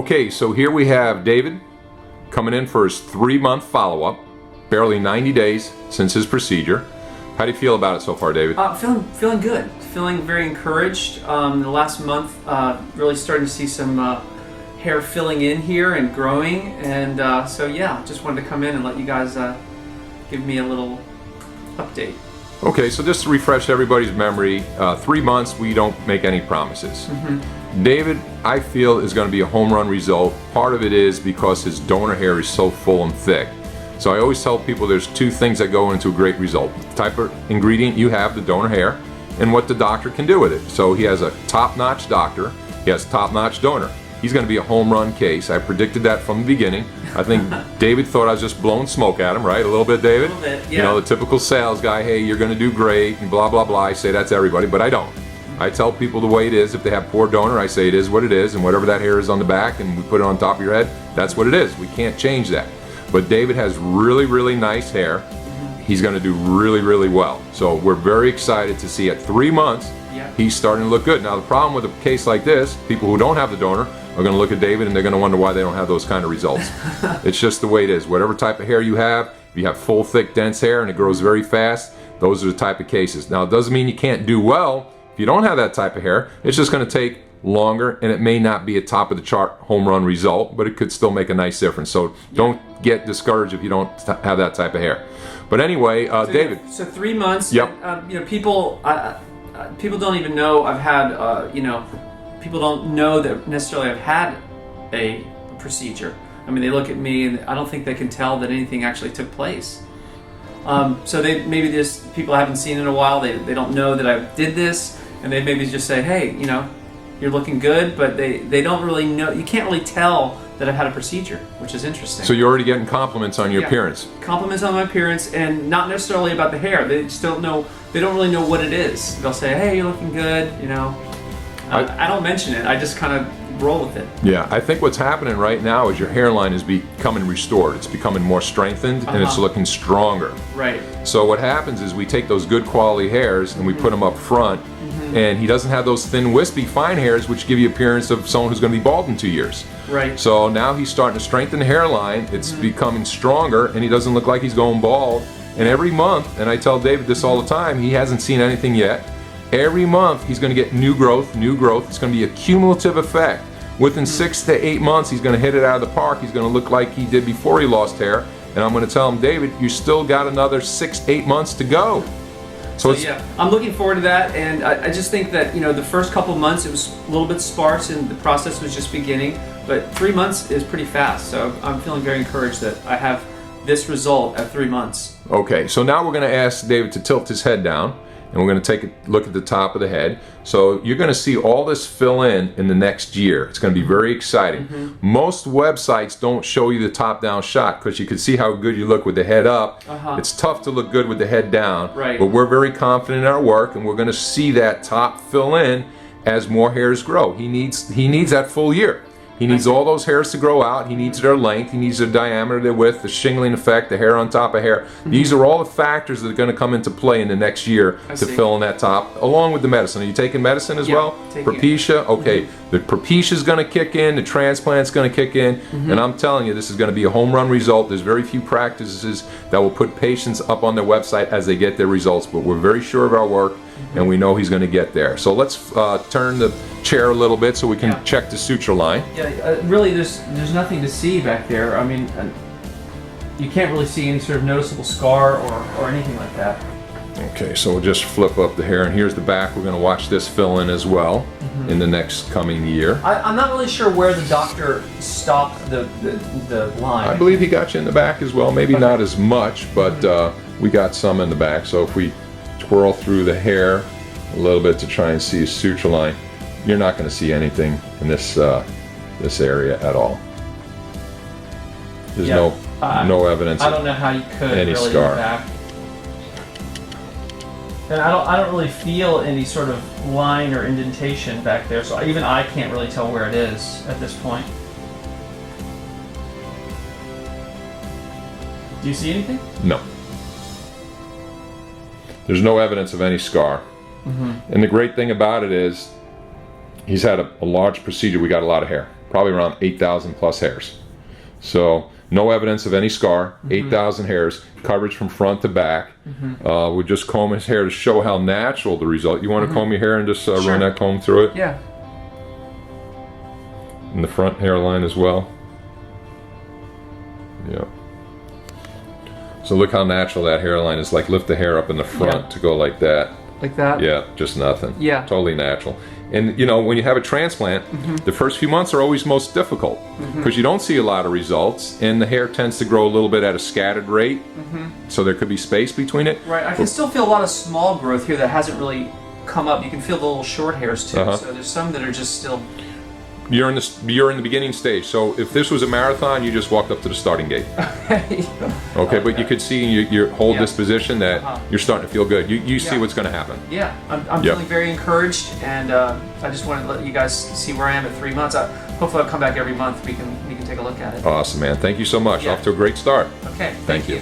Okay, so here we have David coming in for his 3-month follow-up, barely 90 days since his procedure. How do you feel about it so far, David? Feeling good. Feeling very encouraged. The last month, really starting to see some hair filling in here and growing, and so yeah, just wanted to come in and let you guys give me a little update. Okay, so just to refresh everybody's memory, 3 months, we don't make any promises. David, I feel, is going to be a home run result. Part of it is because his donor hair is so full and thick. So I always tell people there's 2 things that go into a great result. The type of ingredient you have, the donor hair, and what the doctor can do with it. So he has a top-notch doctor, he has a top-notch donor. He's going to be a home run case. I predicted that from the beginning. I think David thought I was just blowing smoke at him, right? A little bit, David? A little bit, yeah. You know, the typical sales guy, hey, you're going to do great, and blah, blah, blah. I say that's everybody, but I don't. I tell people the way it is. If they have poor donor, I say it is what it is, and whatever that hair is on the back and we put it on top of your head, that's what it is. We can't change that. But David has really, really nice hair. He's going to do really, really well. So we're very excited to see at 3 months, he's starting to look good. Now the problem with a case like this, people who don't have the donor are going to look at David and they're going to wonder why they don't have those kind of results. It's just the way it is. Whatever type of hair you have, if you have full, thick, dense hair and it grows very fast, those are the type of cases. Now it doesn't mean you can't do well if you don't have that type of hair. It's just going to take longer, and it may not be a top of the chart home run result, but it could still make a nice difference. So don't get discouraged if you don't have that type of hair. But anyway, so David. So 3 months. Yep. You know, people don't even know I've had. You know, people don't know that necessarily I've had a procedure. I mean, they look at me and I don't think they can tell that anything actually took place. So maybe there's people I haven't seen in a while. They don't know that I did this, and they maybe just say, hey, you know, you're looking good, but they don't really know. You can't really tell that I've had a procedure, which is interesting. So you're already getting compliments on your appearance. Compliments on my appearance, and not necessarily about the hair. They just don't know. They don't really know what it is. They'll say, hey, you're looking good, you know. I don't mention it. I just kind of roll with it. Yeah, I think what's happening right now is your hairline is becoming restored. It's becoming more strengthened, and it's looking stronger. Right. So what happens is we take those good quality hairs and we put them up front, and he doesn't have those thin, wispy, fine hairs which give you appearance of someone who's going to be bald in 2 years. Right. So now he's starting to strengthen the hairline. It's becoming stronger, and he doesn't look like he's going bald. And every month, and I tell David this all the time, he hasn't seen anything yet. Every month he's going to get new growth, new growth. It's going to be a cumulative effect. Within 6 to 8 months, he's going to hit it out of the park. He's going to look like he did before he lost hair. And I'm going to tell him, David, you still got another 6, 8 months to go. So yeah, I'm looking forward to that, and I just think that, you know, the first couple months it was a little bit sparse and the process was just beginning, but 3 months is pretty fast. So I'm feeling very encouraged that I have this result at 3 months. Okay, so now we're going to ask David to tilt his head down, and we're going to take a look at the top of the head. So you're going to see all this fill in the next year. It's going to be very exciting. Most websites don't show you the top-down shot because you can see how good you look with the head up. It's tough to look good with the head down, but we're very confident in our work, and we're going to see that top fill in as more hairs grow. He needs that full year. He needs all those hairs to grow out. He needs their length. He needs their diameter, their width, the shingling effect, the hair on top of hair. These are all the factors that are going to come into play in the next year to fill in that top, along with the medicine. Are you taking medicine as well? Propecia? Okay. The Propecia is going to kick in. The Transplant's going to kick in. And I'm telling you, this is going to be a home run result. There's very few practices that will put patients up on their website as they get their results, but we're very sure of our work, and we know he's going to get there. So let's turn the chair a little bit so we can check the suture line. Really, there's nothing to see back there. I mean, you can't really see any sort of noticeable scar or anything like that. Okay, so we'll just flip up the hair, and here's the back. We're going to watch this fill in as well in the next coming year. I'm not really sure where the doctor stopped the line. I believe he got you in the back as well. Maybe not as much, but we got some in the back. So if we twirl through the hair a little bit to try and see a suture line, you're not going to see anything in this area at all. There's no evidence. I don't know how you could any really scar. Go back. And I don't really feel any sort of line or indentation back there, so even I can't really tell where it is at this point. Do you see anything? No. There's no evidence of any scar. And the great thing about it is he's had a large procedure. We got a lot of hair. probably around 8,000 plus hairs. So no evidence of any scar, 8,000 hairs, coverage from front to back. We just comb his hair to show how natural the result. You want to comb your hair and just run that comb through it? Yeah. And the front hairline as well. Yeah. So look how natural that hairline is. Like lift the hair up in the front to go like that. Like that? Yeah, just nothing. Yeah. Totally natural. And you know, when you have a transplant, the first few months are always most difficult because you don't see a lot of results and the hair tends to grow a little bit at a scattered rate. So there could be space between it. Right. I can still feel a lot of small growth here that hasn't really come up. You can feel the little short hairs too. So there's some that are just still... You're in the beginning stage. So if this was a marathon, you just walked up to the starting gate. Okay, but you could see in your whole disposition that you're starting to feel good. You see what's going to happen. Yeah, I'm feeling very encouraged, and I just wanted to let you guys see where I am at 3 months. Hopefully I'll come back every month. We can take a look at it. Awesome, man. Thank you so much. Off to a great start. Okay, Thank you.